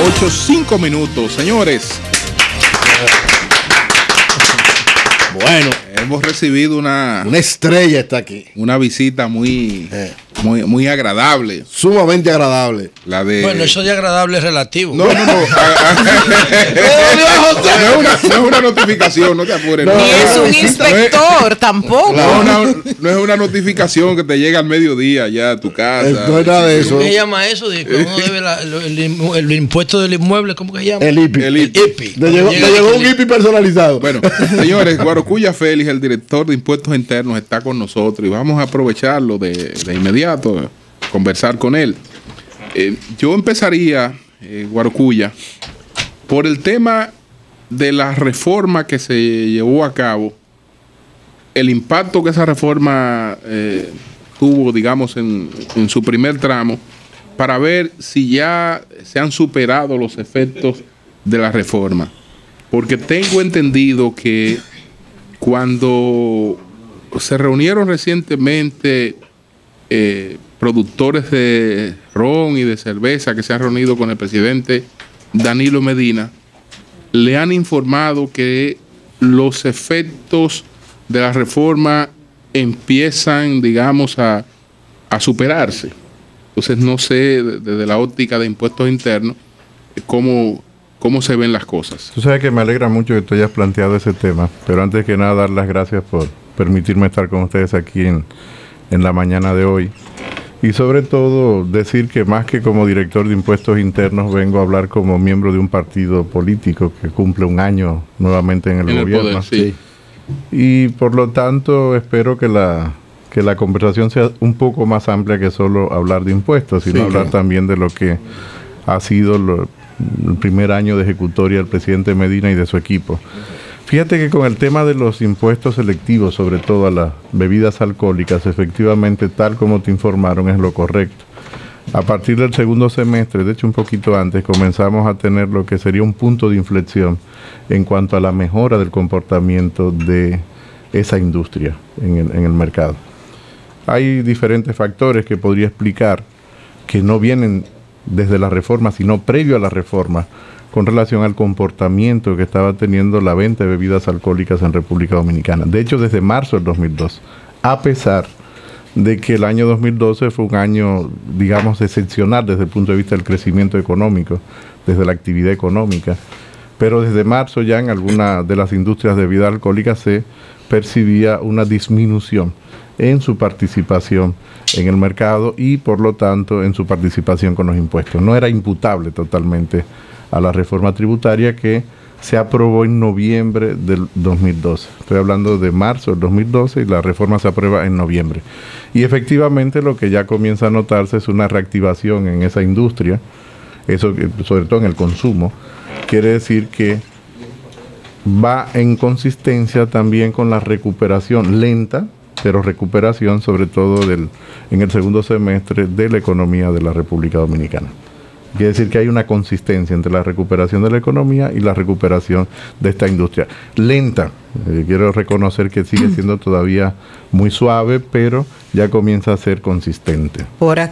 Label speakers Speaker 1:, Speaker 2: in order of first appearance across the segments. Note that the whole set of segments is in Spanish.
Speaker 1: 8:05, señores.
Speaker 2: Bueno,
Speaker 1: hemos recibido una
Speaker 2: estrella está aquí.
Speaker 1: Una visita muy agradable.
Speaker 2: Sumamente agradable.
Speaker 1: La de...
Speaker 3: Bueno, eso de agradable es relativo.
Speaker 1: No. No es una notificación, no te apures.
Speaker 4: Ni es un inspector tampoco.
Speaker 1: No es una notificación que te llega al mediodía ya a tu casa.
Speaker 2: No es nada de eso.
Speaker 3: ¿Cómo se llama eso? De que uno debe el impuesto del inmueble, ¿cómo que se llama?
Speaker 2: El IPI.
Speaker 1: El IPI.
Speaker 2: Le llegó un IPI personalizado.
Speaker 1: Bueno, señores, Guarocuya Félix, el director de Impuestos Internos, está con nosotros y vamos a aprovecharlo de inmediato, conversar con él. Yo empezaría, Guarocuya, por el tema de la reforma que se llevó a cabo, el impacto que esa reforma tuvo, digamos, en su primer tramo, para ver si ya se han superado los efectos de la reforma. Porque tengo entendido que cuando se reunieron recientemente productores de ron y de cerveza que se han reunido con el presidente Danilo Medina, le han informado que los efectos de la reforma empiezan, digamos, a superarse. Entonces no sé desde la óptica de impuestos internos cómo se ven las cosas.
Speaker 5: Tú sabes que me alegra mucho que tú hayas planteado ese tema, pero antes que nada dar las gracias por permitirme estar con ustedes aquí en la mañana de hoy. Y sobre todo decir que más que como director de impuestos internos vengo a hablar como miembro de un partido político que cumple un año nuevamente en el gobierno.
Speaker 1: Poder, sí.
Speaker 5: Y por lo tanto espero que la conversación sea un poco más amplia que solo hablar de impuestos, sino hablar también de lo que ha sido el primer año de ejecutoria del presidente Medina y de su equipo. Fíjate que con el tema de los impuestos selectivos, sobre todo a las bebidas alcohólicas, efectivamente, tal como te informaron, es lo correcto. A partir del segundo semestre, de hecho un poquito antes, comenzamos a tener lo que sería un punto de inflexión en cuanto a la mejora del comportamiento de esa industria en el mercado. Hay diferentes factores que podría explicar que no vienen desde la reforma, sino previo a la reforma, con relación al comportamiento que estaba teniendo la venta de bebidas alcohólicas en República Dominicana. De hecho, desde marzo del 2002, a pesar de que el año 2012 fue un año, digamos, excepcional desde el punto de vista del crecimiento económico, desde la actividad económica, pero desde marzo ya en alguna de las industrias de bebidas alcohólicas se percibía una disminución en su participación en el mercado y, por lo tanto, en su participación con los impuestos. No era imputable totalmente a la reforma tributaria que se aprobó en noviembre del 2012. Estoy hablando de marzo del 2012 y la reforma se aprueba en noviembre. Y efectivamente lo que ya comienza a notarse es una reactivación en esa industria, eso sobre todo en el consumo. Quiere decir que va en consistencia también con la recuperación lenta, pero recuperación sobre todo en el segundo semestre de la economía de la República Dominicana. Quiere decir que hay una consistencia entre la recuperación de la economía y la recuperación de esta industria. Lenta, quiero reconocer que sigue siendo todavía muy suave, pero ya comienza a ser consistente.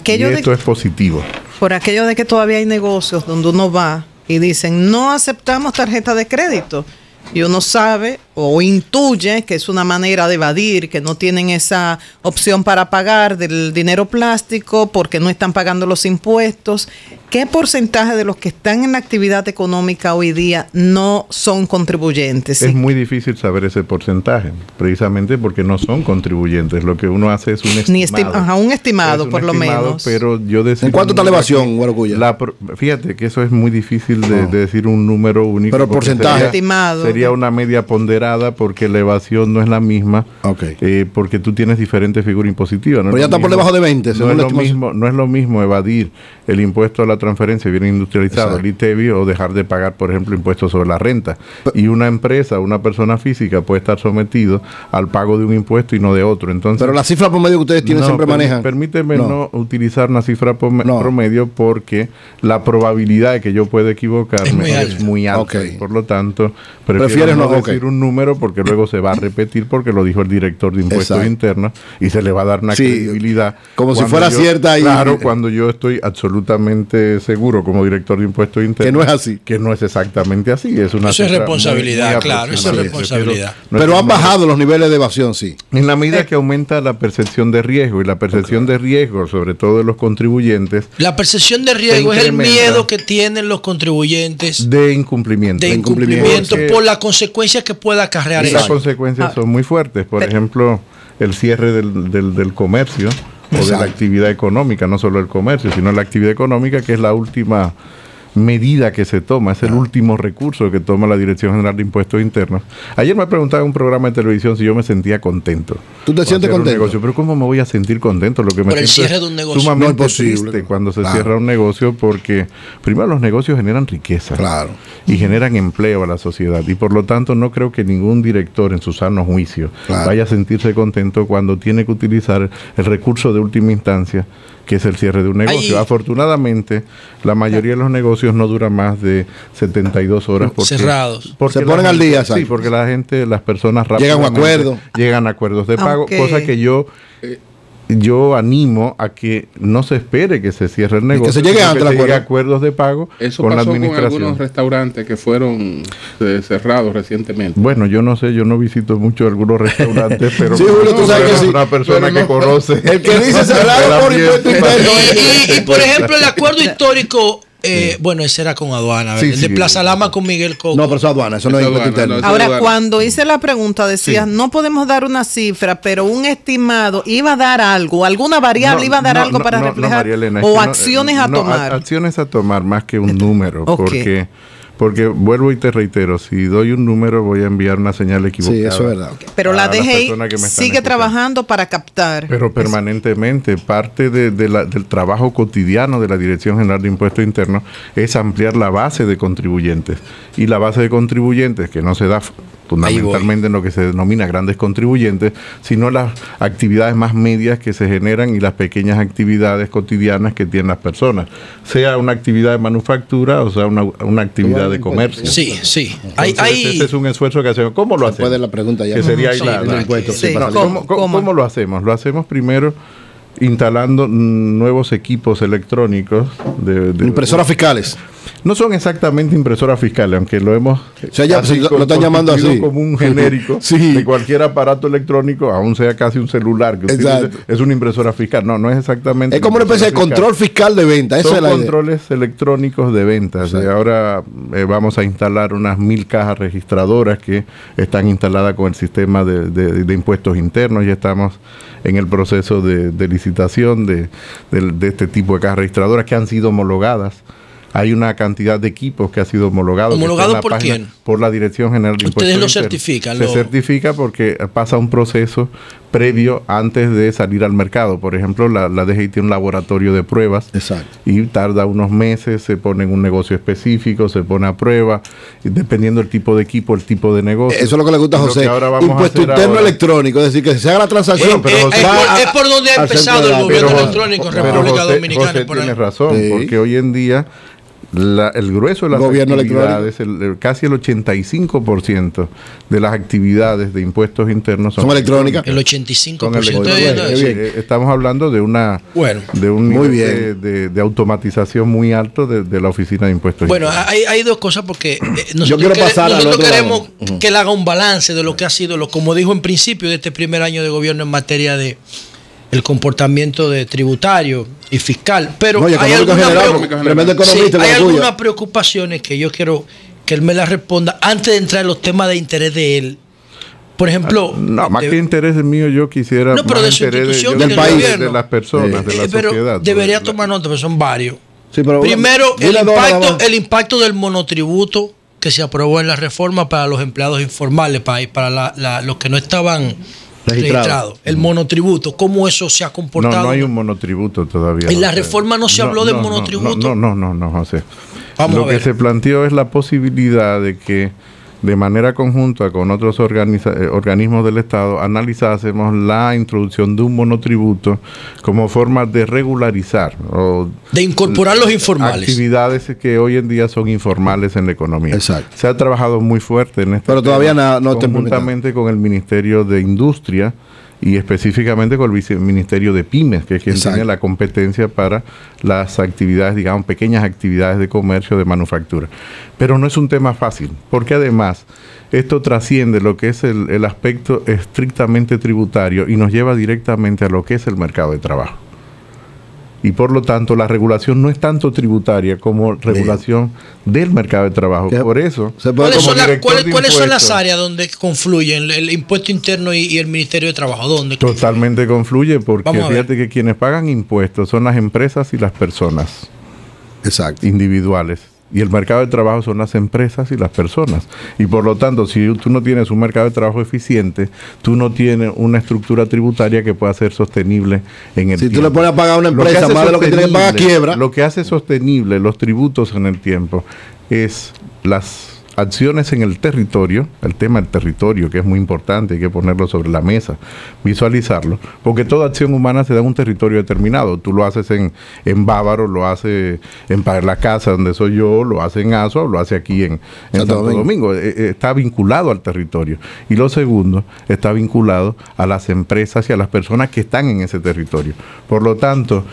Speaker 5: Y esto es positivo.
Speaker 4: Por aquello de que todavía hay negocios donde uno va y dicen, no aceptamos tarjeta de crédito. Y uno sabe o intuye que es una manera de evadir, que no tienen esa opción para pagar del dinero plástico porque no están pagando los impuestos. ¿Qué porcentaje de los que están en la actividad económica hoy día no son contribuyentes?
Speaker 5: Es muy difícil saber ese porcentaje, precisamente porque no son contribuyentes. Lo que uno hace es un estimado.
Speaker 4: Un estimado, por lo menos.
Speaker 5: Pero yo
Speaker 2: ¿En cuánto está la evasión, Guarocuya?
Speaker 5: Fíjate que eso es muy difícil de decir un número único.
Speaker 2: Pero porcentaje
Speaker 4: estimado.
Speaker 5: Sería una media ponderada porque la evasión no es la misma, porque tú tienes diferentes figuras impositivas.
Speaker 2: Pero ya está por debajo de 20.
Speaker 5: No es lo mismo evadir el impuesto a la transferencia bien industrializado, el ITEVI, o dejar de pagar, por ejemplo, impuestos sobre la renta. Y una empresa, una persona física puede estar sometido al pago de un impuesto y no de otro. Entonces,
Speaker 2: pero la cifra promedio que ustedes tienen siempre manejan.
Speaker 5: Permíteme no utilizar una cifra promedio porque la probabilidad de que yo pueda equivocarme es muy alta. Por lo tanto, prefiero no decir un número número porque luego se va a repetir porque lo dijo el director de impuestos
Speaker 2: Exacto.
Speaker 5: internos y se le va a dar una
Speaker 2: Sí,
Speaker 5: credibilidad.
Speaker 2: como si
Speaker 5: Cuando
Speaker 2: fuera cierta y-
Speaker 5: Claro, cuando yo estoy absolutamente seguro como director de impuestos internos.
Speaker 2: Que no es así.
Speaker 5: Que no es exactamente así. Es una
Speaker 3: Eso es
Speaker 5: cifra
Speaker 3: responsabilidad,
Speaker 5: muy
Speaker 3: claro, eso es
Speaker 5: aproximada.
Speaker 3: responsabilidad.
Speaker 2: Pero han bajado los niveles de evasión, sí.
Speaker 5: En la medida que aumenta la percepción de riesgo y la percepción de riesgo, sobre todo de los contribuyentes,
Speaker 3: La percepción de riesgo
Speaker 5: Se
Speaker 3: es el
Speaker 5: incrementa.
Speaker 3: miedo que tienen los contribuyentes
Speaker 5: de incumplimiento.
Speaker 3: de incumplimiento
Speaker 5: Porque-
Speaker 3: por las consecuencias que pueda acarrear
Speaker 5: Y las
Speaker 3: eso.
Speaker 5: consecuencias
Speaker 4: Ah.
Speaker 5: son muy fuertes. Por ejemplo, el cierre del comercio o de la
Speaker 2: Exacto.
Speaker 5: actividad económica, no solo el comercio, sino la actividad económica, que es la última medida que se toma, es el último recurso que toma la Dirección General de Impuestos Internos. Ayer me preguntaba en un programa de televisión si yo me sentía contento.
Speaker 2: ¿Tú te
Speaker 5: por
Speaker 2: sientes
Speaker 5: hacer un
Speaker 2: contento?
Speaker 5: negocio. Pero ¿cómo me voy a sentir contento? Lo que me
Speaker 3: Por el
Speaker 5: siento
Speaker 3: cierre
Speaker 5: es
Speaker 3: de un negocio.
Speaker 5: sumamente
Speaker 2: No es posible.
Speaker 5: triste cuando se
Speaker 2: Claro.
Speaker 5: cierra un negocio porque primero los negocios generan riqueza
Speaker 2: Claro.
Speaker 5: y generan empleo a la sociedad y por lo tanto no creo que ningún director en su sano juicio
Speaker 2: Claro.
Speaker 5: vaya a sentirse contento cuando tiene que utilizar el recurso de última instancia que es el cierre de un negocio.
Speaker 3: Ahí-
Speaker 5: Afortunadamente, la mayoría de los negocios no duran más de 72 horas.
Speaker 3: Cerrados.
Speaker 5: porque
Speaker 2: Se
Speaker 5: la
Speaker 2: ponen al
Speaker 5: gente-
Speaker 2: día,
Speaker 5: Sí,
Speaker 2: exacto.
Speaker 5: porque la gente, las personas
Speaker 2: Llegan a un
Speaker 5: rápidamente
Speaker 2: acuerdo.
Speaker 5: llegan a acuerdos de pago,
Speaker 4: Aunque-
Speaker 5: cosa que yo animo a que no se espere que se cierre el negocio,
Speaker 2: se llegue
Speaker 5: sino
Speaker 2: antes
Speaker 5: que
Speaker 2: al
Speaker 5: se llegue a
Speaker 2: acuerdo.
Speaker 5: acuerdos de pago
Speaker 1: Eso
Speaker 5: con la
Speaker 1: pasó con
Speaker 5: administración.
Speaker 1: algunos restaurantes que fueron cerrados recientemente.
Speaker 5: Bueno, yo no sé, yo no visito mucho algunos restaurantes, pero
Speaker 2: Sí, Julio, tú sabes que sí.
Speaker 5: una persona
Speaker 1: Pero
Speaker 5: que
Speaker 1: no.
Speaker 5: conoce.
Speaker 2: El que dice cerrado por impuesto interno.
Speaker 3: Y, por ejemplo, el acuerdo histórico, bueno, ese era con aduana,
Speaker 5: Sí,
Speaker 3: ¿verdad? El de
Speaker 5: sí.
Speaker 3: Plaza Lama con Miguel Coco.
Speaker 2: No, pero eso es aduana, eso no es
Speaker 1: Eso es
Speaker 2: impuesto
Speaker 1: aduana,
Speaker 2: interno.
Speaker 1: no,
Speaker 4: Ahora,
Speaker 1: Eduardo.
Speaker 4: cuando hice la pregunta, decías, no podemos dar una cifra, pero un estimado iba a dar algo, alguna variable iba a dar algo para reflejar,
Speaker 5: María Elena, es
Speaker 4: o
Speaker 5: que
Speaker 4: acciones a tomar.
Speaker 5: Acciones a tomar más que un número,
Speaker 4: Ok.
Speaker 5: porque vuelvo y te reitero, si doy un número voy a enviar una señal equivocada.
Speaker 2: Sí, eso es verdad.
Speaker 4: Pero
Speaker 5: a
Speaker 4: la
Speaker 5: las
Speaker 4: DGI
Speaker 5: personas que me están
Speaker 4: sigue
Speaker 5: escuchando.
Speaker 4: trabajando para captar.
Speaker 5: Pero permanentemente, parte del trabajo cotidiano de la Dirección General de Impuestos Internos es ampliar la base de contribuyentes. Y la base de contribuyentes, que no se da fundamentalmente en lo que se denomina grandes contribuyentes, sino las actividades más medias que se generan y las pequeñas actividades cotidianas que tienen las personas, sea una actividad de manufactura o sea una actividad de comercio.
Speaker 3: Sí, sí.
Speaker 5: Entonces, ese es un esfuerzo que hacemos. ¿Cómo lo hacemos?
Speaker 2: Después de la pregunta ya.
Speaker 5: Que sería ahí
Speaker 3: Sí,
Speaker 5: la-
Speaker 3: el
Speaker 5: la-
Speaker 2: impuesto,
Speaker 4: sí,
Speaker 2: para
Speaker 4: ¿cómo?
Speaker 2: salir.
Speaker 5: ¿Cómo lo hacemos? Lo hacemos primero instalando nuevos equipos electrónicos de
Speaker 2: Impresoras fiscales.
Speaker 5: no son exactamente impresoras fiscales, aunque lo hemos
Speaker 2: sea, ya,
Speaker 5: casi
Speaker 2: sí, lo están llamando
Speaker 5: constituido
Speaker 2: así.
Speaker 5: como un genérico
Speaker 2: Sí.
Speaker 5: de cualquier aparato electrónico, aún sea casi un celular que
Speaker 2: Exacto.
Speaker 5: utilice, es una impresora fiscal. No es exactamente
Speaker 2: Es como una especie de
Speaker 5: impresora fiscal.
Speaker 2: control fiscal de venta. Esa
Speaker 5: Son
Speaker 2: es la idea.
Speaker 5: controles electrónicos de ventas.
Speaker 2: Exacto.
Speaker 5: Ahora vamos a instalar unas 1000 cajas registradoras que están instaladas con el sistema de impuestos internos. Ya estamos en el proceso de licitación de este tipo de cajas registradoras que han sido homologadas. Hay una cantidad de equipos que ha sido homologado.
Speaker 3: ¿Homologado
Speaker 5: que está en la
Speaker 3: por
Speaker 5: página-
Speaker 3: quién?
Speaker 5: Por la Dirección General de
Speaker 3: Ustedes
Speaker 5: Impuestos
Speaker 3: lo
Speaker 5: Internos.
Speaker 3: certifican,
Speaker 5: Se
Speaker 3: lo-
Speaker 5: certifica porque pasa un proceso previo antes de salir al mercado. Por ejemplo, la DGI tiene un laboratorio de pruebas
Speaker 2: Exacto.
Speaker 5: y tarda unos meses, se pone en un negocio específico, se pone a prueba, y dependiendo del tipo de equipo, el tipo de negocio.
Speaker 2: Eso es lo que le gusta a
Speaker 5: Lo que
Speaker 2: José.
Speaker 5: ahora vamos a
Speaker 2: Impuesto
Speaker 5: hacer
Speaker 2: interno
Speaker 5: ahora-
Speaker 2: electrónico. Es decir, que se haga la transacción.
Speaker 5: Bueno, pero José-
Speaker 3: es por donde ha
Speaker 2: al centro
Speaker 3: empezado
Speaker 2: de
Speaker 3: el
Speaker 2: la-
Speaker 3: gobierno
Speaker 5: Pero-
Speaker 3: electrónico en
Speaker 5: pero
Speaker 3: República
Speaker 5: José-
Speaker 3: Dominicana.
Speaker 5: José
Speaker 3: por ahí.
Speaker 5: tiene razón,
Speaker 2: Sí.
Speaker 5: porque hoy en día el grueso de las
Speaker 2: Gobierno
Speaker 5: actividades, casi el 85% de las actividades de impuestos internos
Speaker 2: Son electrónicas.
Speaker 3: El 85%.
Speaker 5: Son
Speaker 3: Estoy
Speaker 5: electrónicas.
Speaker 3: viendo
Speaker 2: Bien.
Speaker 3: eso.
Speaker 5: Estamos hablando de
Speaker 3: Bueno.
Speaker 5: un
Speaker 2: Muy
Speaker 5: nivel
Speaker 2: bien.
Speaker 5: de automatización muy alto de la Oficina de Impuestos
Speaker 3: Bueno,
Speaker 5: Internos.
Speaker 3: hay dos cosas porque
Speaker 2: Yo quiero pasar al
Speaker 3: nosotros
Speaker 2: otro
Speaker 3: queremos
Speaker 2: lado.
Speaker 3: que él haga un balance de lo que ha sido, como dijo en principio de este primer año de gobierno en materia de el comportamiento de tributario y fiscal. Pero
Speaker 2: No, y
Speaker 3: hay
Speaker 2: económico en
Speaker 3: algunas
Speaker 2: general,
Speaker 1: preocup-
Speaker 2: tremendo
Speaker 3: sí,
Speaker 2: economista.
Speaker 3: hay
Speaker 2: Guaracuya.
Speaker 3: algunas preocupaciones que yo quiero que él me las responda antes de entrar en los temas de interés de él. Por ejemplo,
Speaker 5: No, más que interés mío, yo quisiera
Speaker 3: No, pero
Speaker 5: más
Speaker 3: de su
Speaker 5: interés
Speaker 3: institución,
Speaker 2: del país.
Speaker 3: gobierno.
Speaker 5: de las personas, de la
Speaker 3: pero
Speaker 5: sociedad.
Speaker 3: debería
Speaker 5: Sobre la-
Speaker 3: tomar nota, porque son varios.
Speaker 2: Sí, pero
Speaker 3: Primero,
Speaker 2: dile dos nada más.
Speaker 3: el impacto del monotributo que se aprobó en la reforma para los empleados informales, para los que no estaban registrados. El monotributo, cómo eso se ha comportado.
Speaker 5: No hay un monotributo todavía.
Speaker 3: En la
Speaker 5: José.
Speaker 3: reforma no se habló del monotributo.
Speaker 5: No, José.
Speaker 3: Vamos
Speaker 5: Lo
Speaker 3: a
Speaker 5: que
Speaker 3: ver.
Speaker 5: se planteó es la posibilidad de que de manera conjunta con otros organismos del Estado, analizásemos la introducción de un monotributo como forma de regularizar o
Speaker 3: de incorporar los informales.
Speaker 5: Actividades que hoy en día son informales en la economía.
Speaker 2: Exacto.
Speaker 5: Se ha trabajado muy fuerte en este
Speaker 2: pero
Speaker 5: tema,
Speaker 2: todavía no
Speaker 5: conjuntamente con el Ministerio de Industria y específicamente con el Viceministerio de Pymes, que es quien tiene la competencia para las actividades, digamos, pequeñas actividades de comercio, de manufactura. Pero no es un tema fácil, porque además esto trasciende lo que es el aspecto estrictamente tributario y nos lleva directamente a lo que es el mercado de trabajo. Y por lo tanto, la regulación no es tanto tributaria como regulación del mercado de trabajo. Por eso,
Speaker 3: ¿cuáles son las áreas donde confluyen el impuesto interno y el Ministerio de Trabajo? ¿Dónde
Speaker 5: totalmente confluye, porque fíjate que quienes pagan impuestos son las empresas y las personas individuales. Y el mercado de trabajo son las empresas y las personas. Y por lo tanto, si tú no tienes un mercado de trabajo eficiente, tú no tienes una estructura tributaria que pueda ser sostenible en el tiempo.
Speaker 2: Si tú le pones a pagar a una empresa más de lo que tiene que pagar, quiebra.
Speaker 5: Lo que hace sostenible los tributos en el tiempo es las acciones en el territorio, el tema del territorio, que es muy importante, hay que ponerlo sobre la mesa, visualizarlo, porque toda acción humana se da en un territorio determinado. Tú lo haces en Bávaro, lo haces en la casa donde soy yo, lo haces en Azua, lo haces aquí en Santo Domingo. Está vinculado al territorio. Y lo segundo, está vinculado a las empresas y a las personas que están en ese territorio. Por lo tanto,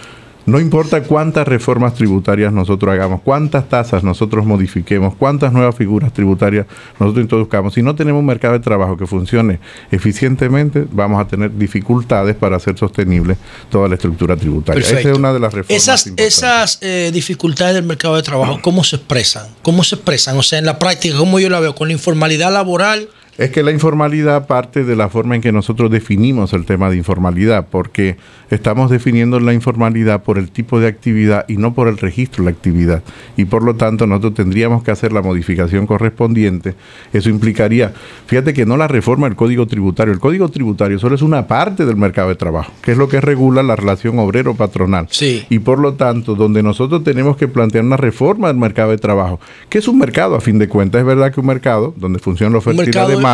Speaker 5: no importa cuántas reformas tributarias nosotros hagamos, cuántas tasas nosotros modifiquemos, cuántas nuevas figuras tributarias nosotros introduzcamos, si no tenemos un mercado de trabajo que funcione eficientemente, vamos a tener dificultades para hacer sostenible toda la estructura tributaria.
Speaker 3: Perfecto.
Speaker 5: Esa es una de las reformas
Speaker 3: Esas dificultades del mercado de trabajo, ¿cómo se expresan? ¿Cómo se expresan? O sea, en la práctica, ¿cómo yo la veo? ¿Con la informalidad laboral?
Speaker 5: Es que la informalidad parte de la forma en que nosotros definimos el tema de informalidad, porque estamos definiendo la informalidad por el tipo de actividad y no por el registro de la actividad. Y por lo tanto nosotros tendríamos que hacer la modificación correspondiente. Eso implicaría, fíjate que no la reforma del Código Tributario. El Código Tributario solo es una parte del mercado de trabajo, que es lo que regula la relación obrero-patronal.
Speaker 3: Sí.
Speaker 5: Y por lo tanto, donde nosotros tenemos que plantear una reforma del mercado de trabajo, que es un mercado a fin de cuentas. Es verdad que un mercado donde funciona la oferta y la demanda,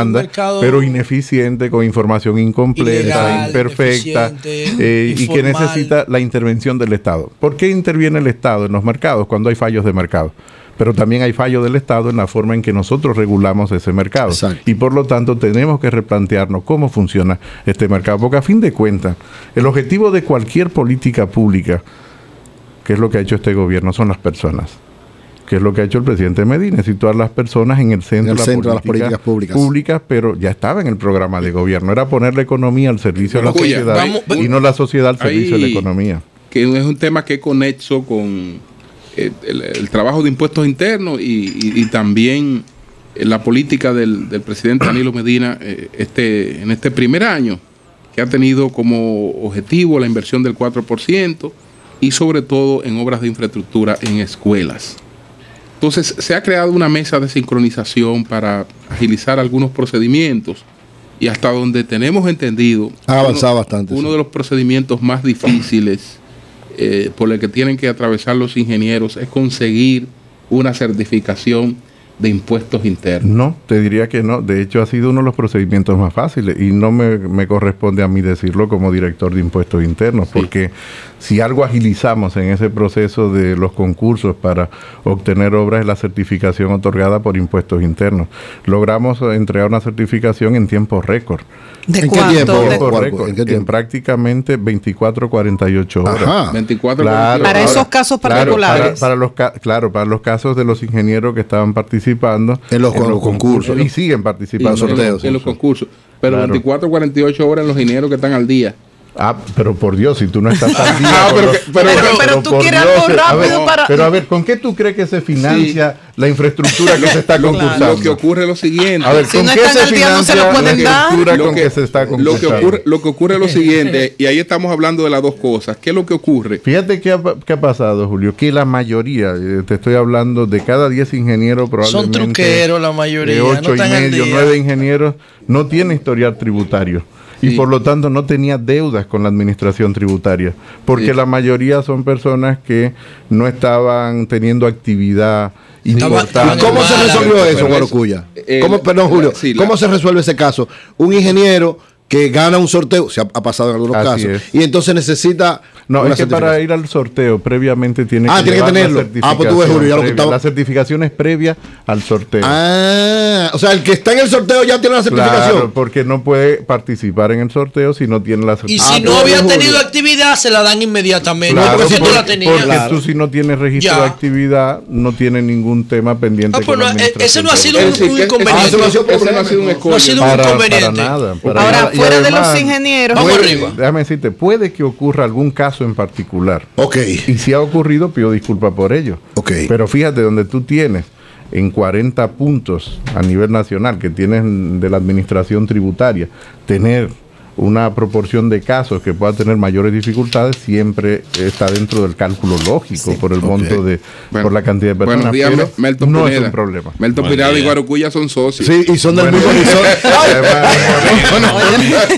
Speaker 5: pero ineficiente, con información incompleta, ilegal, imperfecta, y que necesita la intervención del Estado. ¿Por qué interviene el Estado en los mercados cuando hay fallos de mercado? Pero también hay fallos del Estado en la forma en que nosotros regulamos ese mercado. Exacto. Y por lo tanto tenemos que replantearnos cómo funciona este mercado, porque a fin de cuentas, el objetivo de cualquier política pública, que es lo que ha hecho este gobierno, son las personas. Que es lo que ha hecho el presidente Medina, situar las personas en el centro, de las políticas públicas, pero ya estaba en el programa de gobierno. Era poner la economía al servicio de la sociedad y no la sociedad al servicio de la economía.
Speaker 1: Que es un tema que es conexo con el trabajo de impuestos internos y también la política del presidente Danilo Medina en este primer año, que ha tenido como objetivo la inversión del 4% y sobre todo en obras de infraestructura en escuelas. Entonces, se ha creado una mesa de sincronización para agilizar algunos procedimientos y hasta donde tenemos entendido,
Speaker 2: ha avanzado bastante.
Speaker 1: Uno de los procedimientos más difíciles por el que tienen que atravesar los ingenieros es conseguir una certificación de impuestos internos.
Speaker 5: No, te diría que no. De hecho, ha sido uno de los procedimientos más fáciles y no me corresponde a mí decirlo como director de impuestos internos, porque si algo agilizamos en ese proceso de los concursos para obtener obras es la certificación otorgada por impuestos internos. Logramos entregar una certificación en tiempo récord.
Speaker 4: ¿De cuánto?
Speaker 5: ¿En qué tiempo? En prácticamente 24 48 horas.
Speaker 2: Ajá.
Speaker 1: 24
Speaker 4: claro, para esos casos particulares.
Speaker 5: Para los casos de los ingenieros que estaban participando
Speaker 2: en los concursos
Speaker 5: y siguen participando
Speaker 1: en los concursos. Pero 24 48 horas en los ingenieros que están al día.
Speaker 5: Pero por Dios, si tú no estás al día.
Speaker 4: Pero tú quieres algo rápido para.
Speaker 5: Pero a ver, ¿con qué tú crees que se financia la infraestructura que se está concursando?
Speaker 1: Lo que ocurre es lo siguiente.
Speaker 5: A ver,
Speaker 4: si
Speaker 5: ¿con
Speaker 4: no
Speaker 5: qué se financia
Speaker 4: no se lo pueden
Speaker 5: la
Speaker 4: dar?
Speaker 5: infraestructura con que se está concursando?
Speaker 1: Lo que ocurre es lo siguiente, y ahí estamos hablando de las dos cosas. ¿Qué es lo que ocurre?
Speaker 5: Fíjate qué ha pasado, Julio, que la mayoría, te estoy hablando de cada 10 ingenieros probablemente.
Speaker 3: Son truqueros la mayoría.
Speaker 5: 8 y medio, 9 ingenieros no tienen historial tributario. y por lo tanto no tenía deudas con la administración tributaria, porque la mayoría son personas que no estaban teniendo actividad importante.
Speaker 2: ¿Cómo se resolvió eso, Guarocuya? Perdón, Julio. ¿Cómo se resuelve ese caso? Un ingeniero que gana un sorteo, se ha pasado en algunos casos, y entonces necesita...
Speaker 5: No, es que para ir al sorteo previamente tiene que
Speaker 2: tenerlo. Pues tú ves, Julio, ya lo que estaba...
Speaker 5: La certificación es previa al sorteo.
Speaker 2: O sea, el que está en el sorteo ya tiene la certificación.
Speaker 5: Claro, porque no puede participar en el sorteo si no tiene la certificación.
Speaker 3: Y si no había tenido actividad, se la dan inmediatamente.
Speaker 5: Claro,
Speaker 3: porque si tú la tenías.
Speaker 5: Porque tú si no tienes registro de actividad, no tienes ningún tema pendiente.
Speaker 3: Ese no ha sido un inconveniente.
Speaker 1: Ese no ha sido un escollo.
Speaker 3: No ha sido un inconveniente.
Speaker 2: Ahora,
Speaker 4: fuera de los ingenieros.
Speaker 5: Déjame decirte, puede que ocurra algún caso en particular. Y si ha ocurrido, pido disculpas por ello. Pero fíjate, donde tú tienes en 40 puntos a nivel nacional que tienes de la administración tributaria, tener una proporción de casos que pueda tener mayores dificultades siempre está dentro del cálculo lógico por el monto de por la cantidad de personas.
Speaker 1: Buenos días, Melton
Speaker 5: no
Speaker 1: Pineda.
Speaker 5: Es un problema.
Speaker 1: Melton Pineda y Guarocuya son socios.
Speaker 2: Sí, y son del mismo.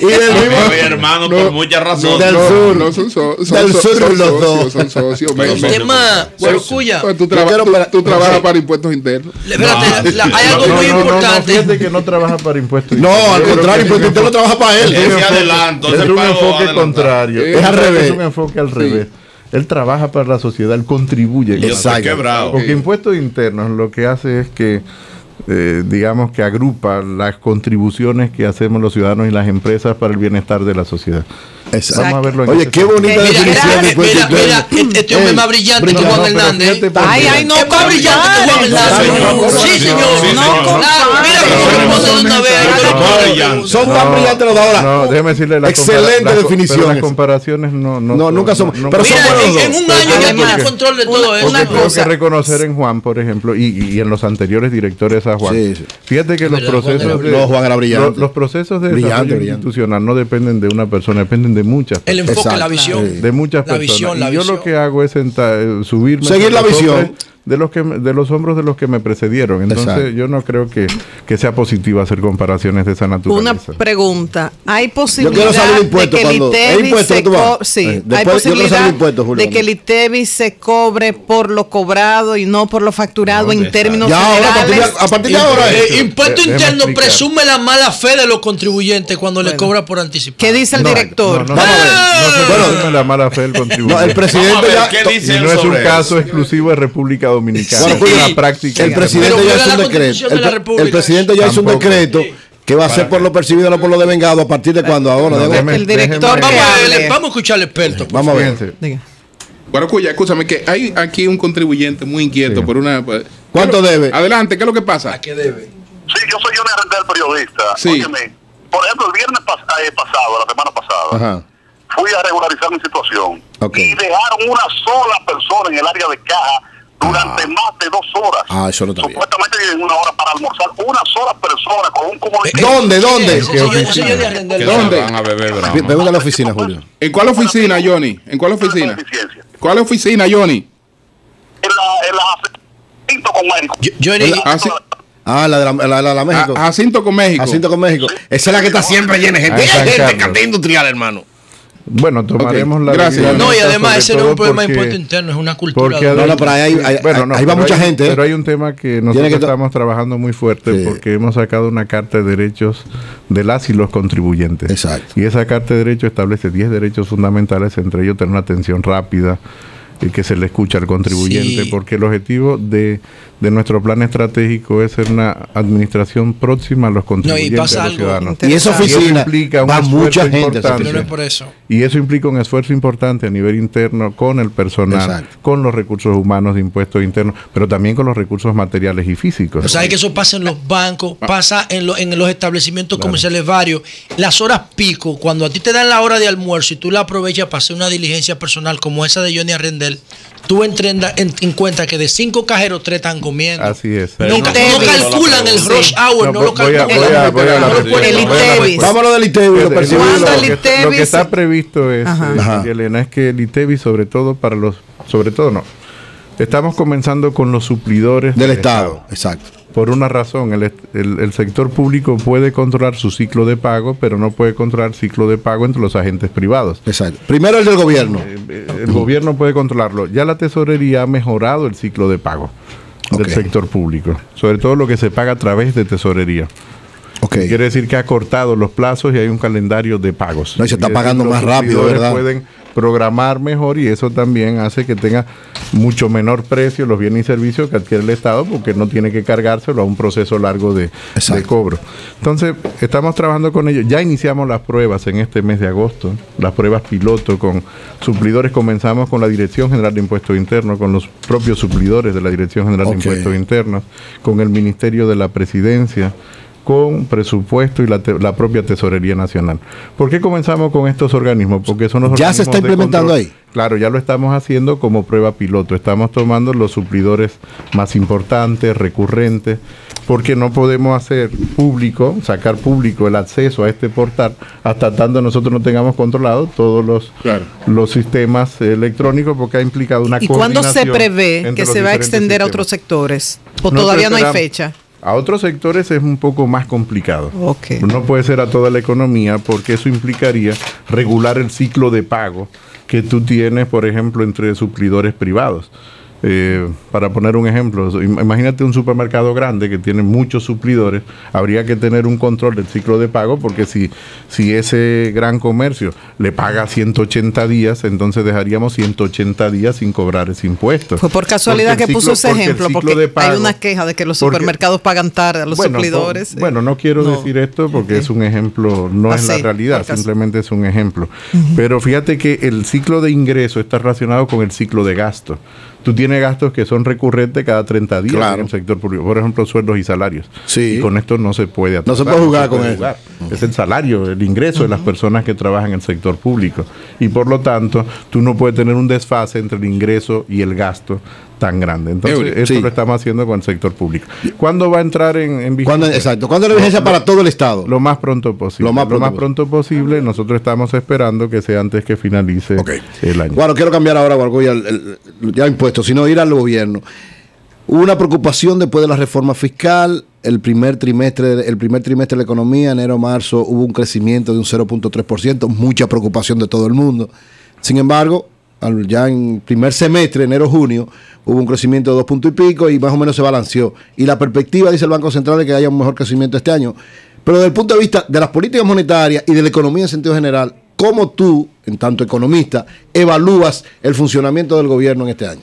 Speaker 6: Y del mismo hermano, por muchas razones.
Speaker 2: Del sur.
Speaker 1: No son socios.
Speaker 2: Del sur los dos.
Speaker 1: Son socios.
Speaker 3: El tema, Guarocuya.
Speaker 1: Tú trabajas para impuestos internos.
Speaker 3: Espérate, hay algo muy importante.
Speaker 5: Fíjate que no trabaja para impuestos
Speaker 2: internos. No, al contrario, impuestos internos trabaja para él.
Speaker 6: Adelanto,
Speaker 5: es un enfoque contrario.
Speaker 2: Es al revés.
Speaker 5: Es un enfoque al revés. Él trabaja para la sociedad, él contribuye.
Speaker 2: Exacto.
Speaker 5: Porque impuestos internos lo que hace es que, digamos que agrupa las contribuciones que hacemos los ciudadanos y las empresas para el bienestar de la sociedad.
Speaker 2: Exacto.
Speaker 5: Vamos a verlo en
Speaker 2: Oye, qué bonita definición de impuestos internos.
Speaker 3: Mira, este hombre es más brillante que Juan Hernández.
Speaker 4: Ay, no,
Speaker 3: es más brillante que Juan Hernández. Sí, señor.
Speaker 2: Son tan brillantes los de ahora.
Speaker 5: No, déjeme decirle
Speaker 2: excelente definición.
Speaker 5: Las comparaciones no,
Speaker 2: nunca son. Pero
Speaker 3: mira, en un año ya tiene control de todo eso.
Speaker 5: Tengo que reconocer en Juan, por ejemplo, y en los anteriores directores a Juan. Fíjate que los procesos
Speaker 2: los
Speaker 5: procesos de desarrollo institucional no dependen de una persona, dependen de muchas personas.
Speaker 3: El enfoque, la visión.
Speaker 5: De muchas personas. Yo lo que hago es subirme.
Speaker 2: Seguir la visión.
Speaker 5: De los hombros de los que me precedieron. Entonces yo no creo que sea positivo hacer comparaciones de esa naturaleza.
Speaker 4: Una pregunta, ¿hay posibilidad
Speaker 2: de que el
Speaker 4: ITEVI se cobre por lo cobrado y no por lo facturado en términos generales?
Speaker 2: A partir de ahora
Speaker 3: impuesto interno presume la mala fe de los contribuyentes cuando le cobra por anticipado.
Speaker 4: ¿Qué dice el director?
Speaker 5: No presume la mala fe del contribuyente.
Speaker 2: El presidente
Speaker 5: y no es un caso exclusivo de República Dominicana. La práctica.
Speaker 2: El presidente ya hizo un decreto. El presidente ya hizo un decreto que va a ser por lo percibido, no por lo devengado. ¿A partir de cuándo? Ahora.
Speaker 4: El director.
Speaker 3: Vamos a escuchar al experto.
Speaker 2: Vamos a ver.
Speaker 1: Guarocuya, escúchame, que hay aquí un contribuyente muy inquieto por una...
Speaker 2: ¿Cuánto debe?
Speaker 1: Adelante, ¿qué es lo que pasa?
Speaker 3: ¿A qué debe?
Speaker 7: Sí, yo soy Johnny Arrendel, periodista.
Speaker 1: Sí.
Speaker 7: Óyeme, por ejemplo, el viernes pasado, la semana pasada, fui a regularizar mi situación. Y dejaron una sola persona en el área de caja durante más de 2 horas.
Speaker 2: Eso no está bien.
Speaker 7: Supuestamente tienen 1 hora para almorzar. Una sola persona con un comunicado.
Speaker 2: ¿Dónde?
Speaker 1: ¿Dónde?
Speaker 6: Van a beber broma.
Speaker 2: Pregúntale a la oficina, Julio.
Speaker 1: ¿En cuál oficina, Johnny? ¿En cuál oficina? ¿Cuál oficina, Johnny?
Speaker 7: En la Jacinto con México.
Speaker 2: La de la México.
Speaker 1: Jacinto con México.
Speaker 2: Jacinto con México. Esa es la que está siempre llena de gente. Hay gente, cantidad industrial, hermano.
Speaker 5: Bueno, tomaremos la
Speaker 1: gracias.
Speaker 3: No, y además ese no es un problema de impuesto interno, es una cultura.
Speaker 2: Pero ahí va mucha gente.
Speaker 5: Pero hay un tema que nosotros estamos trabajando muy fuerte porque hemos sacado una carta de derechos de las y los contribuyentes.
Speaker 2: Exacto.
Speaker 5: Y esa carta de derechos establece 10 derechos fundamentales, entre ellos tener una atención rápida y que se le escucha al contribuyente, porque el objetivo de nuestro plan estratégico es ser una administración próxima a los contribuyentes, a los ciudadanos.
Speaker 2: Y esa oficina va mucha gente.
Speaker 3: Pero no es por eso.
Speaker 5: Y eso implica un esfuerzo importante a nivel interno con el personal, con los recursos humanos de impuestos internos, pero también con los recursos materiales y físicos.
Speaker 3: O sea, que eso pasa en los bancos, pasa en los establecimientos comerciales varios. Las horas pico, cuando a ti te dan la hora de almuerzo y tú la aprovechas para hacer una diligencia personal como esa de Johnny Arrendel, tú en cuenta que de 5 cajeros 3 están comiendo.
Speaker 5: Así es.
Speaker 3: No calculan el rush hour, no lo calculan.
Speaker 4: El ITEVI.
Speaker 2: Vámonos del ITEVI.
Speaker 5: Lo que está previsto es, Elena, es que el ITEVI, estamos comenzando con los suplidores
Speaker 2: del Estado. Exacto.
Speaker 5: por una razón. El sector público puede controlar su ciclo de pago, pero no puede controlar el ciclo de pago entre los agentes privados.
Speaker 2: Exacto. Primero el del gobierno.
Speaker 5: El gobierno puede controlarlo. Ya la tesorería ha mejorado el ciclo de pago del sector público, sobre todo lo que se paga a través de tesorería. Quiere decir que ha cortado los plazos y hay un calendario de pagos.
Speaker 2: No, y se está pagando más rápido, ¿verdad?
Speaker 5: Pueden programar mejor y eso también hace que tenga mucho menor precio los bienes y servicios que adquiere el Estado, porque no tiene que cargárselo a un proceso largo de cobro. Entonces, estamos trabajando con ellos. Ya iniciamos las pruebas en este mes de agosto, las pruebas piloto con suplidores. Comenzamos con la Dirección General de Impuestos Internos, con los propios suplidores de la Dirección General de Impuestos Internos, con el Ministerio de la Presidencia, con presupuesto y la propia Tesorería Nacional. ¿Por qué comenzamos con estos organismos? Porque son los organismos.
Speaker 2: ¿Ya se está implementando ahí?
Speaker 5: Claro, ya lo estamos haciendo como prueba piloto. Estamos tomando los suplidores más importantes, recurrentes, porque no podemos hacer público, sacar público el acceso a este portal hasta tanto nosotros no tengamos controlados todos los sistemas electrónicos, porque ha implicado una coordinación.
Speaker 4: ¿Y cuándo se prevé que se va a extender a otros sectores? ¿O todavía no hay fecha?
Speaker 5: A otros sectores es un poco más complicado. No puede ser a toda la economía, porque eso implicaría regular el ciclo de pago que tú tienes, por ejemplo, entre suplidores privados. Para poner un ejemplo, imagínate un supermercado grande que tiene muchos suplidores, habría que tener un control del ciclo de pago, porque si ese gran comercio le paga 180 días, entonces dejaríamos 180 días sin cobrar ese impuesto.
Speaker 4: Fue por casualidad que puso ese ejemplo, porque hay una queja de que los supermercados pagan tarde a los suplidores.
Speaker 5: Bueno, no quiero decir esto porque es un ejemplo, no es la realidad, simplemente es un ejemplo. Pero fíjate que el ciclo de ingreso está relacionado con el ciclo de gasto. Tú tienes gastos que son recurrentes cada 30 días en el sector público. Por ejemplo, sueldos y salarios. Y con esto no se puede atrasar.
Speaker 2: No se puede jugar con eso.
Speaker 5: Es el salario, el ingreso de las personas que trabajan en el sector público. Y por lo tanto, tú no puedes tener un desfase entre el ingreso y el gasto tan grande. Entonces, esto lo estamos haciendo con el sector público. ¿Cuándo va a entrar en vigencia?
Speaker 2: ¿Cuándo es la vigencia para todo el Estado?
Speaker 5: Lo más pronto posible. Lo más pronto posible. Nosotros estamos esperando que sea antes que finalice el año.
Speaker 2: Bueno, quiero cambiar ahora, Guargoya, ya impuestos, sino ir al gobierno. Hubo una preocupación después de la reforma fiscal. El primer trimestre de la economía, enero-marzo, hubo un crecimiento de un 0.3%, mucha preocupación de todo el mundo. Sin embargo, ya en primer semestre, enero-junio, hubo un crecimiento de 2 puntos y pico y más o menos se balanceó. Y la perspectiva, dice el Banco Central, es que haya un mejor crecimiento este año. Pero desde el punto de vista de las políticas monetarias y de la economía en sentido general, ¿cómo tú, en tanto economista, evalúas el funcionamiento del gobierno en este año?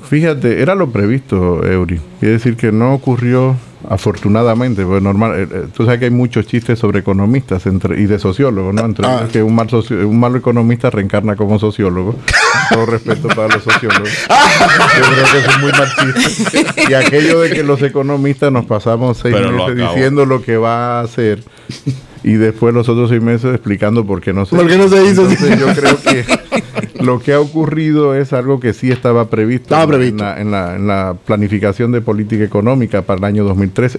Speaker 5: Fíjate, era lo previsto, Eury. Quiere decir que no ocurrió afortunadamente, porque normal, tú sabes que hay muchos chistes sobre economistas y de sociólogos, ¿no? Entre que un mal economista reencarna como sociólogo. Todo respeto para los sociólogos. Yo creo que es muy machista. Y aquello de que los economistas nos pasamos 6 meses diciendo lo que va a hacer y después los otros 6 meses explicando por qué no se
Speaker 2: hizo.
Speaker 5: Entonces, yo creo que lo que ha ocurrido es algo que sí estaba previsto, en la planificación de política económica para el año 2013.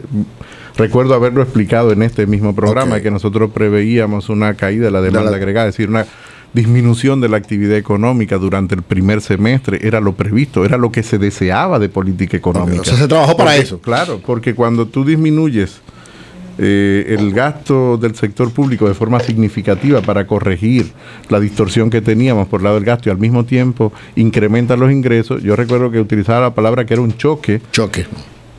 Speaker 5: Recuerdo haberlo explicado en este mismo programa, que nosotros preveíamos una caída de la demanda agregada, es decir, una disminución de la actividad económica durante el primer semestre. Era lo previsto, era lo que se deseaba de política económica.
Speaker 2: O sea, se trabajó para eso.
Speaker 5: Claro, porque cuando tú disminuyes el gasto del sector público de forma significativa para corregir la distorsión que teníamos por el lado del gasto y al mismo tiempo incrementa los ingresos, yo recuerdo que utilizaba la palabra que era un choque.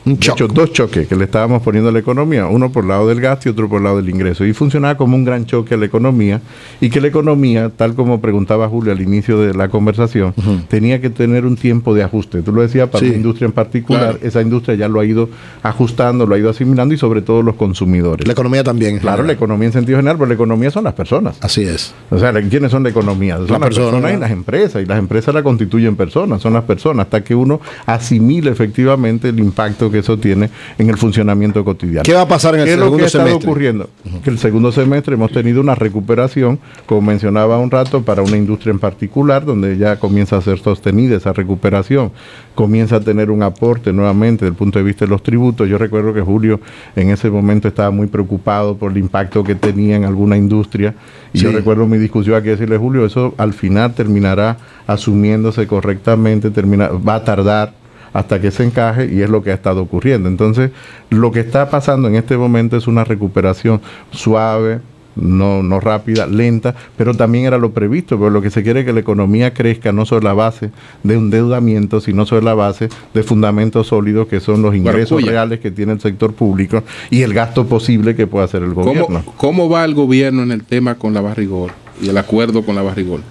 Speaker 5: De hecho, 2 choques que le estábamos poniendo a la economía, uno por el lado del gasto y otro por el lado del ingreso. Y funcionaba como un gran choque a la economía, y que la economía, tal como preguntaba Julio al inicio de la conversación, tenía que tener un tiempo de ajuste. Tú lo decías, para una industria en particular, esa industria ya lo ha ido ajustando, lo ha ido asimilando, y sobre todo los consumidores.
Speaker 2: La economía también.
Speaker 5: Claro, la economía en sentido general, pero la economía son las personas.
Speaker 2: Así es.
Speaker 5: O sea, ¿quiénes son la economía? Son las personas y las empresas, y las empresas la constituyen personas, son las personas, hasta que uno asimile efectivamente el impacto que eso tiene en el funcionamiento cotidiano.
Speaker 2: ¿Qué va a pasar en el segundo semestre?
Speaker 5: ¿Qué es lo que está ocurriendo? Que el segundo semestre hemos tenido una recuperación, como mencionaba un rato, para una industria en particular, donde ya comienza a ser sostenida esa recuperación, comienza a tener un aporte nuevamente desde el punto de vista de los tributos. Yo recuerdo que Julio en ese momento estaba muy preocupado por el impacto que tenía en alguna industria, y yo recuerdo mi discusión aquí, decirle, Julio, eso al final terminará asumiéndose correctamente, va a tardar hasta que se encaje, y es lo que ha estado ocurriendo. Entonces, lo que está pasando en este momento es una recuperación suave, no rápida, lenta, pero también era lo previsto, porque lo que se quiere es que la economía crezca no sobre la base de un endeudamiento, sino sobre la base de fundamentos sólidos, que son los ingresos reales que tiene el sector público y el gasto posible que puede hacer el gobierno.
Speaker 1: ¿Cómo va el gobierno en el tema con la Barrigol y el acuerdo con la Barrigol?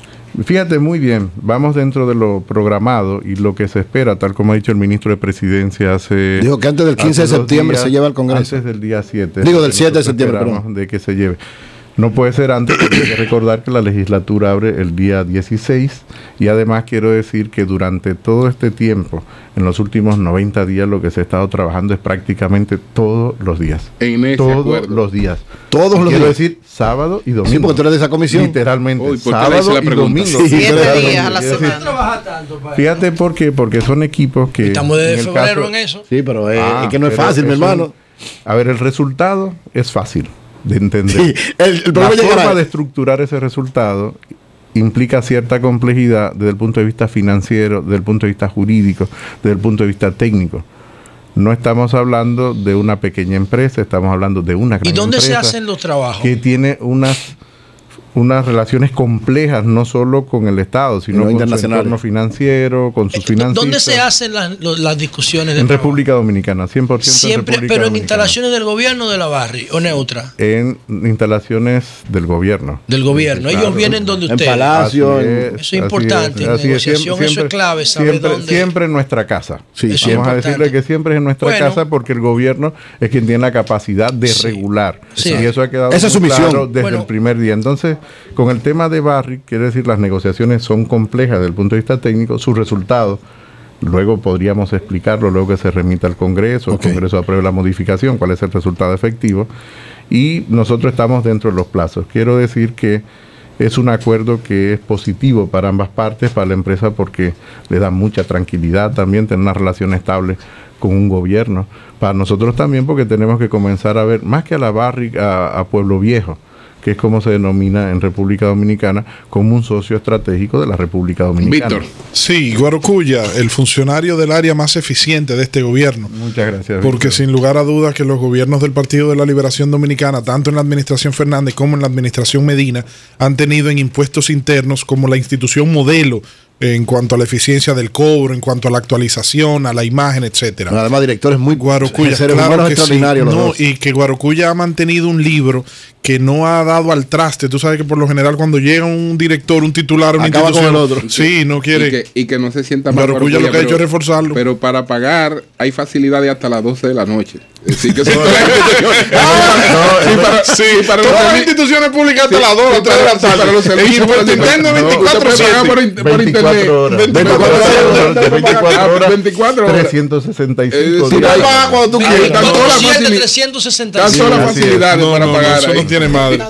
Speaker 5: Fíjate, muy bien, vamos dentro de lo programado y lo que se espera, tal como ha dicho el ministro de Presidencia hace...
Speaker 2: Dijo que antes del 15 de septiembre se lleva al Congreso.
Speaker 5: Antes del día 7.
Speaker 2: Digo, del 7 de septiembre, perdón.
Speaker 5: De que se lleve. No puede ser antes, porque hay que recordar que la legislatura abre el día 16, y además quiero decir que durante todo este tiempo, en los últimos 90 días, lo que se ha estado trabajando es prácticamente todos los días.
Speaker 1: Todos
Speaker 5: los días.
Speaker 2: Todos los días.
Speaker 5: Quiero decir sábado y domingo.
Speaker 2: Sí, porque tú eres de esa comisión.
Speaker 5: Literalmente. Sábado y domingo.
Speaker 4: 7 días a la semana.
Speaker 5: Fíjate por qué, porque son equipos que...
Speaker 3: Estamos desde febrero en eso.
Speaker 2: Sí, pero es que no es fácil, mi hermano.
Speaker 5: A ver, el resultado es fácil de entender.
Speaker 2: Sí, el
Speaker 5: la forma de estructurar ese resultado implica cierta complejidad desde el punto de vista financiero, desde el punto de vista jurídico, desde el punto de vista técnico. No estamos hablando de una pequeña empresa, estamos hablando de una gran empresa.
Speaker 3: ¿Y dónde se hacen los trabajos?
Speaker 5: Que tiene unas relaciones complejas, no solo con el Estado, sino con su entorno financiero, con sus financistas.
Speaker 3: ¿Dónde se hacen las discusiones?
Speaker 5: En República Dominicana, 100%
Speaker 3: siempre,
Speaker 5: en República
Speaker 3: pero
Speaker 5: Dominicana.
Speaker 3: ¿En instalaciones del gobierno o de la Barri o neutra?
Speaker 5: En instalaciones del gobierno.
Speaker 3: Del gobierno.
Speaker 5: Sí,
Speaker 3: ellos
Speaker 5: claro.
Speaker 3: vienen donde ustedes.
Speaker 2: En Palacio.
Speaker 3: Eso es importante. En negociación eso es clave. Saber dónde.
Speaker 5: Siempre en nuestra casa.
Speaker 2: Sí,
Speaker 5: vamos a decirle que siempre es en nuestra casa, porque el gobierno es quien tiene la capacidad de regular.
Speaker 3: Sí.
Speaker 5: Y eso ha quedado
Speaker 2: esa es su misión.
Speaker 5: Claro desde el primer día. Entonces, con el tema de Barri, quiere decir, las negociaciones son complejas desde el punto de vista técnico, sus resultados luego podríamos explicarlo, luego que se remita al Congreso, el Congreso apruebe la modificación, cuál es el resultado efectivo, y nosotros estamos dentro de los plazos. Quiero decir que es un acuerdo que es positivo para ambas partes, para la empresa, porque le da mucha tranquilidad también tener una relación estable con un gobierno, para nosotros también, porque tenemos que comenzar a ver, más que a la Barri, a Pueblo Viejo, que es como se denomina en República Dominicana, como un socio estratégico de la República Dominicana.
Speaker 1: Víctor.
Speaker 8: Sí, Guarocuya, el funcionario del área más eficiente de este gobierno.
Speaker 5: Muchas gracias,
Speaker 8: porque
Speaker 5: Víctor.
Speaker 8: sin lugar a dudas que los gobiernos del Partido de la Liberación Dominicana, tanto en la administración Fernández como en la administración Medina, han tenido en impuestos internos como la institución modelo en cuanto a la eficiencia del cobro, en cuanto a la actualización, a la imagen, etcétera.
Speaker 2: Además, directores muy
Speaker 8: Guarocuya, claro que sí. Y que Guarocuya ha mantenido un libro que no ha dado al traste. Tú sabes que por lo general cuando llega un director, un titular, una
Speaker 2: acaba
Speaker 8: institución,
Speaker 2: con el otro.
Speaker 8: Sí, no quiere.
Speaker 1: Y que no se sienta mal.
Speaker 8: Guarocuya lo que ha hecho es reforzarlo.
Speaker 1: Pero para pagar hay facilidades hasta las 12 de la noche. Sí, que
Speaker 8: para todas las instituciones públicas hasta las 2 o 3 de la tarde.
Speaker 1: Para los servicios
Speaker 8: por Nintendo
Speaker 5: 24 horas,
Speaker 1: 24 horas.
Speaker 5: 365
Speaker 1: Si
Speaker 5: días.
Speaker 1: pagas cuando tú quieres. Están todas las facilidades para pagar.
Speaker 8: Eso no tiene madre.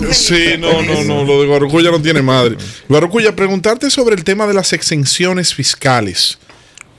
Speaker 8: Sí, no, lo de Guarocuya no tiene madre. Guarocuya, preguntarte sobre el tema de las exenciones fiscales.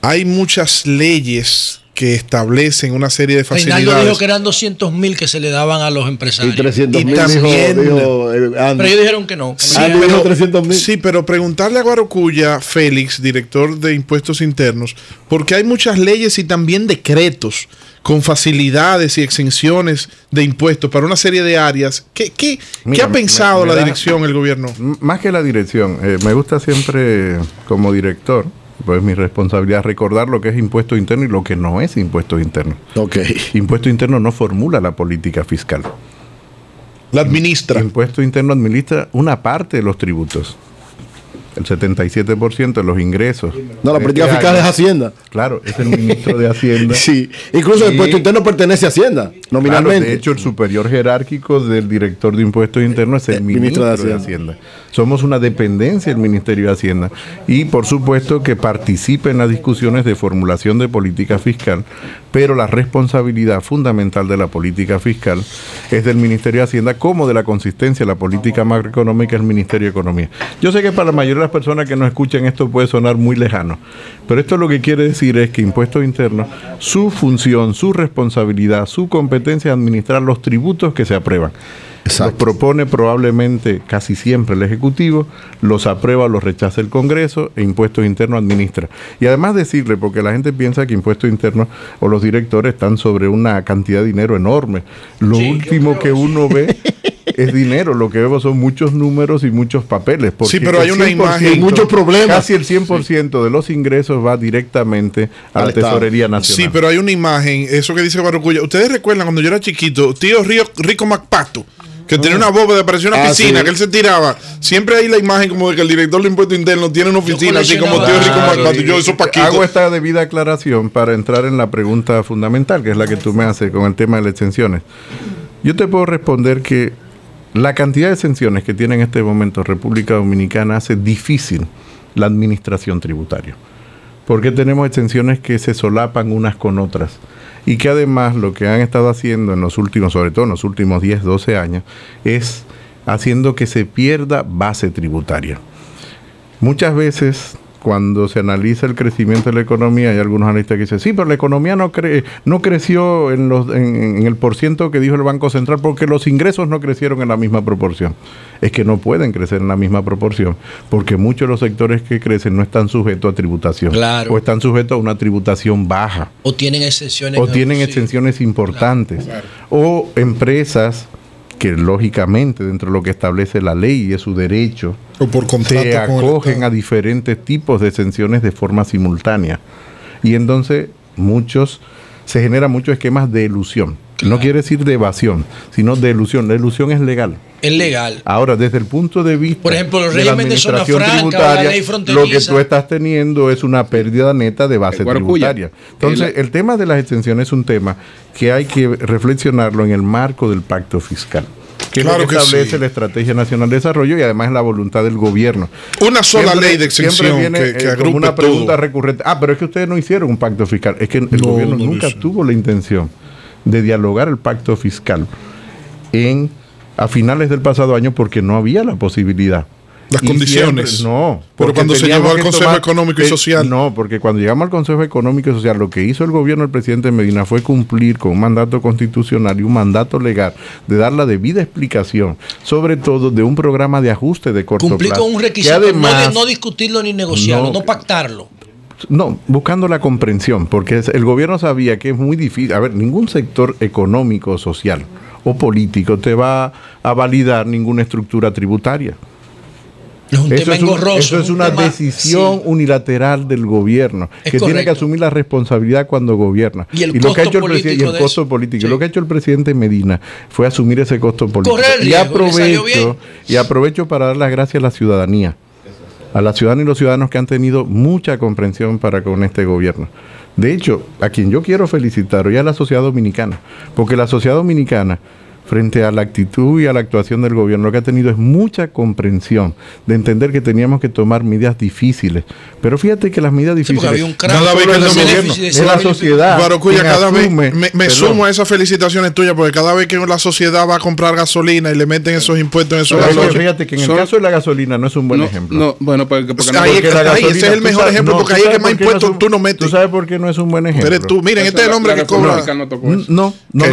Speaker 8: Hay muchas leyes que establecen una serie de facilidades.
Speaker 3: Reinaldo dijo que eran 200.000 que se le daban a los empresarios.
Speaker 2: Y 300.000
Speaker 8: también,
Speaker 2: dijo
Speaker 3: pero ellos dijeron que no.
Speaker 8: Sí,
Speaker 2: dijo 300.000.
Speaker 8: Sí, pero preguntarle a Guarocuya, Félix, director de Impuestos Internos, porque hay muchas leyes y también decretos con facilidades y exenciones de impuestos para una serie de áreas. ¿Qué ha pensado la dirección, el gobierno?
Speaker 5: Más que la dirección, me gusta siempre como director, pues mi responsabilidad recordar lo que es impuesto interno y lo que no es impuesto interno. Impuesto interno no formula la política fiscal.
Speaker 8: La administra.
Speaker 5: Impuesto interno administra una parte de los tributos. El 77% de los ingresos.
Speaker 2: No, la política fiscal es Hacienda.
Speaker 5: Claro, es el ministro de Hacienda.
Speaker 2: Sí, incluso el impuesto interno pertenece a Hacienda, nominalmente.
Speaker 5: Claro, de hecho, el superior jerárquico del director de impuestos internos es el ministro de Hacienda. Somos una dependencia del Ministerio de Hacienda. Y, por supuesto, que participe en las discusiones de formulación de política fiscal, pero la responsabilidad fundamental de la política fiscal es del Ministerio de Hacienda, como de la consistencia de la política macroeconómica el Ministerio de Economía. Yo sé que para la mayoría de las muchas personas que nos escuchan esto puede sonar muy lejano, pero esto lo que quiere decir es que Impuestos Internos, su función, su responsabilidad, su competencia es administrar los tributos que se aprueban. Los propone probablemente casi siempre el Ejecutivo, los aprueba o los rechaza el Congreso e Impuestos Internos administra. Y además decirle, porque la gente piensa que Impuestos Internos o los directores están sobre una cantidad de dinero enorme. Lo último que uno ve es dinero, lo que vemos son muchos números y muchos papeles.
Speaker 8: Sí, pero hay una imagen,
Speaker 2: muchos problemas.
Speaker 5: Casi el 100% de los ingresos va directamente a la Tesorería Nacional.
Speaker 8: Sí, pero hay una imagen, eso que dice Guarocuya. Ustedes recuerdan cuando yo era chiquito, tío Rico MacPato, que tenía una bóveda, parecía una piscina, que él se tiraba. Siempre hay la imagen como de que el director de Impuestos Internos tiene una oficina, así como tío Rico MacPato. Yo, eso Paquito.
Speaker 5: Hago esta debida aclaración para entrar en la pregunta fundamental, que es la que tú me haces con el tema de las exenciones. Yo te puedo responder que la cantidad de exenciones que tiene en este momento República Dominicana hace difícil la administración tributaria. Porque tenemos exenciones que se solapan unas con otras. Y que además lo que han estado haciendo en los últimos, sobre todo en los últimos 10, 12 años, es haciendo que se pierda base tributaria. Muchas veces, cuando se analiza el crecimiento de la economía, hay algunos analistas que dicen, sí, pero la economía no creció en el porciento que dijo el Banco Central porque los ingresos no crecieron en la misma proporción. Es que no pueden crecer en la misma proporción porque muchos de los sectores que crecen no están sujetos a tributación.
Speaker 3: Claro.
Speaker 5: O están sujetos a una tributación baja.
Speaker 3: O tienen exenciones.
Speaker 5: O tienen exenciones importantes. Claro. O empresas que lógicamente dentro de lo que establece la ley y es su derecho,
Speaker 8: o por contrato,
Speaker 5: se acogen a diferentes tipos de exenciones de forma simultánea. Y entonces se generan muchos esquemas de elusión. Claro. No quiere decir de evasión, sino de elusión. La elusión es legal.
Speaker 3: Es legal.
Speaker 5: Ahora, desde el punto de vista,
Speaker 3: por ejemplo, el
Speaker 5: de la
Speaker 3: régimen de zona franca,
Speaker 5: tributaria,
Speaker 3: la ley fronteriza,
Speaker 5: lo que tú estás teniendo es una pérdida neta de base tributaria. Entonces, el tema de las exenciones es un tema que hay que reflexionarlo en el marco del pacto fiscal, que claro, es lo que establece la Estrategia Nacional de Desarrollo y además la voluntad del gobierno.
Speaker 8: Una sola ley de exención
Speaker 5: viene, que agrupe una pregunta recurrente. Pero es que ustedes no hicieron un pacto fiscal. Es que el gobierno nunca tuvo la intención de dialogar el pacto fiscal a finales del pasado año porque no había la posibilidad.
Speaker 8: Las condiciones.
Speaker 5: Siempre, no.
Speaker 8: Pero cuando se llegó al Consejo Económico y Social.
Speaker 5: No, porque cuando llegamos al Consejo Económico y Social, lo que hizo el gobierno del presidente Medina fue cumplir con un mandato constitucional y un mandato legal de dar la debida explicación, sobre todo de un programa de ajuste de corto plazo.
Speaker 3: Cumplir con un requisito, además, no discutirlo ni negociarlo, no pactarlo.
Speaker 5: No, buscando la comprensión, porque el gobierno sabía que es muy difícil. A ver, ningún sector económico, social o político te va a validar ninguna estructura tributaria. Eso es una decisión unilateral del gobierno, que tiene que asumir la responsabilidad cuando gobierna.
Speaker 3: Y lo que ha hecho el presidente,
Speaker 5: y el costo político. Sí. Lo que ha hecho el presidente Medina fue asumir ese costo político.
Speaker 3: Correr el riesgo,
Speaker 5: y aprovecho para dar las gracias a la ciudadanía. A la ciudadanía y los ciudadanos que han tenido mucha comprensión para con este gobierno. De hecho, a quien yo quiero felicitar hoy es a la sociedad dominicana, porque la sociedad dominicana, frente a la actitud y a la actuación del gobierno, lo que ha tenido es mucha comprensión de entender que teníamos que tomar medidas difíciles. Pero fíjate que las medidas difíciles,
Speaker 8: cada vez que el gobierno,
Speaker 5: es la sociedad.
Speaker 8: Guarocuya, cada vez me sumo a esas felicitaciones tuyas, porque cada vez que la sociedad va a comprar gasolina y le meten esos impuestos en esos
Speaker 5: gasolinas. Fíjate que en el caso de la gasolina no es un buen ejemplo.
Speaker 1: No, bueno, porque
Speaker 8: ese es el mejor ejemplo, porque ahí es que más impuestos tú no metes.
Speaker 5: ¿Tú sabes por qué no es un buen ejemplo?
Speaker 8: Pero tú, miren, este es el hombre que cobra.
Speaker 5: No,
Speaker 8: lo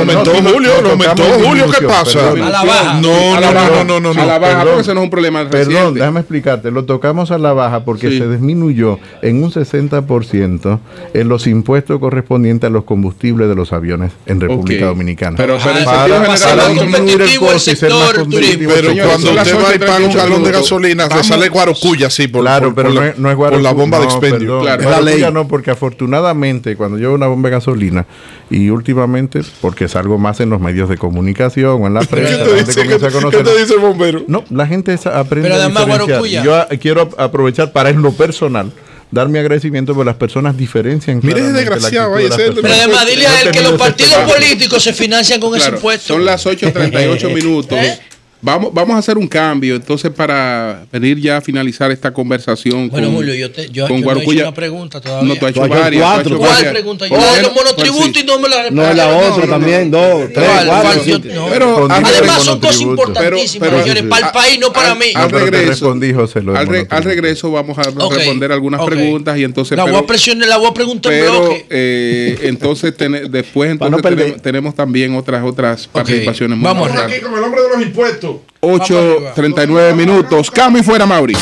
Speaker 8: aumentó Julio. Julio, ¿qué pasa?
Speaker 3: A la baja.
Speaker 8: No.
Speaker 1: A la baja, porque eso no es un problema reciente.
Speaker 5: Perdón, déjame explicarte. Lo tocamos a la baja porque se disminuyó en un 60% en los impuestos correspondientes a los combustibles de los aviones en República Dominicana.
Speaker 1: Pero
Speaker 5: para disminuir el costo y ser más competitivo.
Speaker 8: Pero cuando usted va y paga un galón de gasolina, le sale Guarocuya, sí,
Speaker 5: claro, pero no es Guarocuya.
Speaker 8: Por la bomba de expendio.
Speaker 5: Claro, Guarocuya no, porque afortunadamente cuando llevo una bomba de gasolina y últimamente, porque salgo más en los medios de comunicación o en la prensa,
Speaker 8: ¿Qué te dice el bombero?
Speaker 5: No, la gente aprende.
Speaker 3: Pero además, Guarocuya,
Speaker 5: yo quiero aprovechar para en lo personal dar mi agradecimiento porque las personas diferencian.
Speaker 8: Mire ese desgraciado ahí.
Speaker 3: Pero además dile a él que los partidos políticos se financian con ese impuesto.
Speaker 1: Son las 8:38 minutos. Vamos a hacer un cambio, entonces, para venir ya a finalizar esta conversación.
Speaker 3: Bueno, Julio, yo
Speaker 1: con
Speaker 3: no he hecho una pregunta todavía.
Speaker 1: No, tú has hecho varias.
Speaker 3: ¿Cuál pregunta? Yo de los monotributos y no me la respondo.
Speaker 2: No, la otra también, 2, 3, 4.
Speaker 1: Pero
Speaker 3: además son cosas importantísimas, señores, para el país, no para mí.
Speaker 1: Al regreso vamos a responder algunas preguntas y entonces...
Speaker 3: La voy a preguntar en bloque.
Speaker 1: Entonces, después tenemos también otras participaciones.
Speaker 8: Vamos aquí con el hombre de los impuestos.
Speaker 1: 8:39 minutos. Cambio y fuera, Mauri.